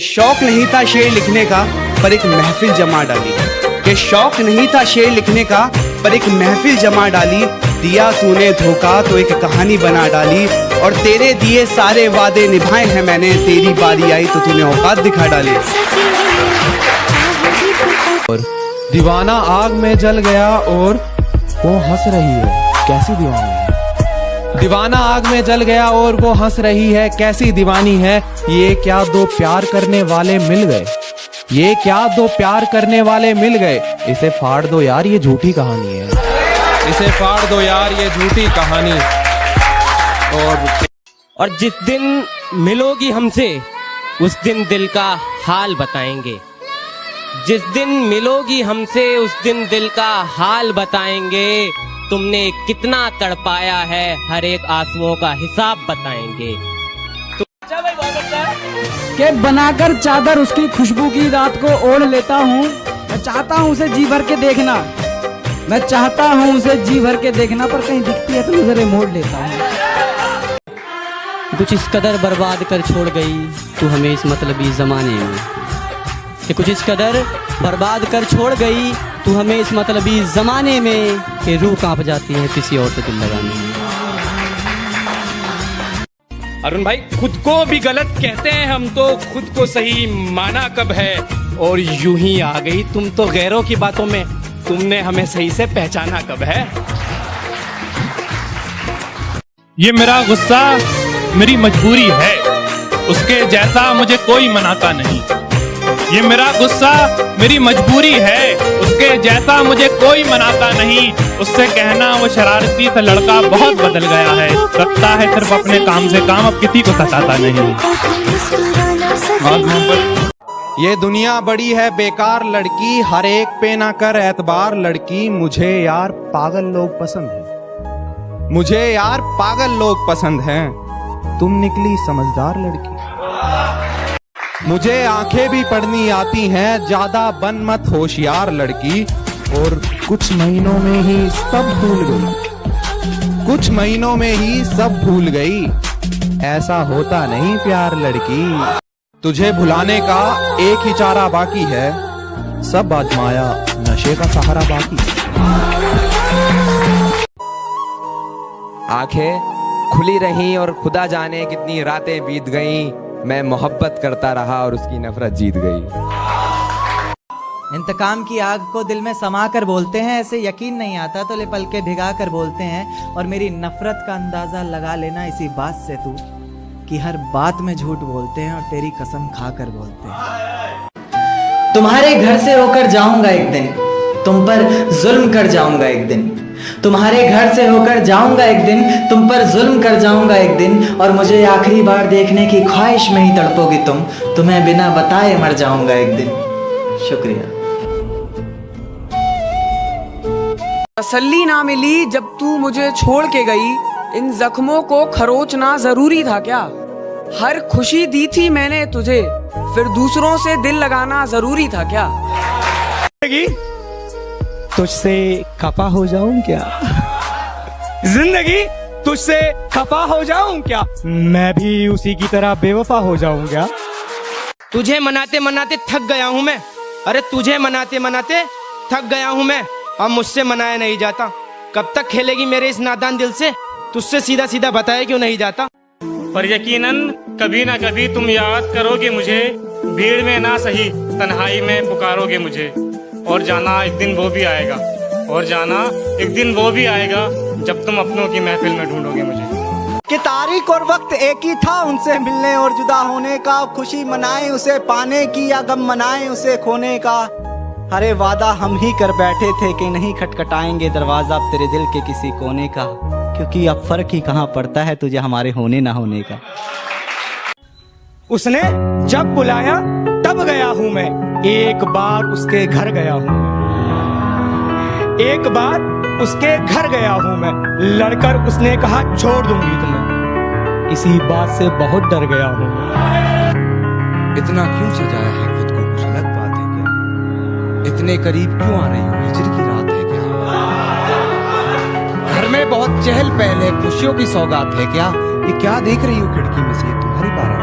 शौक नहीं था शेर लिखने का पर एक महफिल जमा डाली। कि शौक नहीं था शेर लिखने का पर एक महफिल जमा डाली। दिया तूने धोखा तो एक कहानी बना डाली। और तेरे दिए सारे वादे निभाए हैं मैंने। तेरी बारी आई तो तूने औकात दिखा डाली। और दीवाना आग में जल गया और वो हंस रही है, कैसी दीवानी है। दीवाना आग में जल गया और वो हंस रही है, कैसी दीवानी है। ये क्या दो प्यार करने वाले मिल गए, ये क्या दो प्यार करने वाले मिल गए। इसे फाड़ दो यार, ये झूठी कहानी है। इसे फाड़ दो यार, ये झूठी कहानी। और जिस दिन मिलोगी हमसे उस दिन दिल का हाल बताएंगे। जिस दिन मिलोगी हमसे उस दिन दिल का हाल बताएंगे। तुमने कितना तड़पाया है हर एक आंसुओं का हिसाब बताएंगे। के बनाकर चादर उसकी खुशबू की रात को ओढ़ लेता हूँ। मैं चाहता हूँ उसे जी भर के देखना, मैं चाहता हूँ उसे जी भर के देखना, पर कहीं दिखती है तो नजरें मोड़ लेता हूँ। कुछ इस कदर बर्बाद कर छोड़ गई तू हमें इस मतलबी जमाने में। कि कुछ इस कदर बर्बाद कर छोड़ गई तू हमें इस मतलबी जमाने में। कि रूह कांप जाती है किसी और से दिल लगाने में। अरुण भाई, खुद को भी गलत कहते हैं हम तो खुद को सही माना कब है। और यूं ही आ गई तुम तो गैरों की बातों में। तुमने हमें सही से पहचाना कब है। ये मेरा गुस्सा मेरी मजबूरी है, उसके जैसा मुझे कोई मनाता नहीं। ये मेरा गुस्सा मेरी मजबूरी है, उसके जैसा मुझे कोई मनाता नहीं। उससे कहना वो शरारती सा लड़का बहुत बदल गया है, रखता है सिर्फ अपने काम से काम, अब किसी को सताता नहीं। ये दुनिया बड़ी है बेकार लड़की, हर एक पे ना कर एतबार लड़की। मुझे यार पागल लोग पसंद हैं, मुझे यार पागल लोग पसंद हैं। तुम निकली समझदार लड़की। मुझे आंखें भी पढ़नी आती हैं, ज्यादा बन मत होशियार लड़की। और कुछ महीनों में ही सब भूल गई, कुछ महीनों में ही सब भूल गई। ऐसा होता नहीं प्यार लड़की। तुझे भुलाने का एक ही चारा बाकी है, सब आजमाया नशे का सहारा बाकी। आंखें खुली रहीं और खुदा जाने कितनी रातें बीत गईं। मैं मोहब्बत करता रहा और उसकी नफरत जीत गई। इंतकाम की आग को दिल में समा कर बोलते हैं, ऐसे यकीन नहीं आता तो ले पल के भिगा कर बोलते हैं। और मेरी नफरत का अंदाजा लगा लेना इसी बात से तू कि हर बात में झूठ बोलते हैं और तेरी कसम खा कर बोलते हैं। तुम्हारे घर से होकर जाऊंगा एक दिन, तुम पर जुल्म कर जाऊंगा एक दिन। तुम्हारे घर से होकर जाऊंगा एक दिन, तुम पर जुल्म कर जाऊंगा एक दिन। और मुझे आखिरी बार देखने की ख्वाहिश में ही तड़पोगी तुम, तुम्हें बिना बताए मर जाऊंगा एक दिन। शुक्रिया। तसल्ली ना मिली जब तू मुझे छोड़ के गई, इन जख्मों को खरोचना जरूरी था क्या। हर खुशी दी थी मैंने तुझे, फिर दूसरों से दिल लगाना जरूरी था क्या। तुझसे खफा हो जाऊं क्या, जिंदगी तुझसे खफा हो जाऊं क्या, मैं भी उसी की तरह बेवफा हो जाऊं क्या। तुझे मनाते मनाते थक गया हूँ मैं। अरे तुझे मनाते मनाते थक गया हूँ मैं, अब मुझसे मनाया नहीं जाता। कब तक खेलेगी मेरे इस नादान दिल से, तुझसे सीधा सीधा बताया क्यों नहीं जाता। पर यकीनन कभी ना कभी तुम याद करोगे मुझे, भीड़ में ना सही तन्हाई में पुकारोगे मुझे। और जाना एक दिन वो भी आएगा, और जाना एक दिन वो भी आएगा जब तुम अपनों की महफिल में ढूंढोगे मुझे। कि तारीख और वक्त एक ही था उनसे मिलने और जुदा होने का। खुशी मनाए उसे पाने की या गम मनाए उसे खोने का। अरे वादा हम ही कर बैठे थे कि नहीं खटखटाएंगे दरवाजा अब तेरे दिल के किसी कोने का। क्योंकि अब फर्क ही कहाँ पड़ता है तुझे हमारे होने ना होने का। उसने जब बुलाया तब गया हूं मैं, एक बार उसके घर गया हूं, एक बार उसके घर गया हूं मैं। लड़कर उसने कहा छोड़ दूंगी तुम्हें, इसी बात से बहुत डर गया हूं। इतना क्यों सजाया है खुद को, कुछ अलग बात है क्या। इतने करीब क्यों आ रही हो, हिजर की रात है क्या। घर में बहुत चहल पहल है, खुशियों की सौगात है क्या। ये क्या देख रही हो खिड़की में से, ये तुम्हारी बारात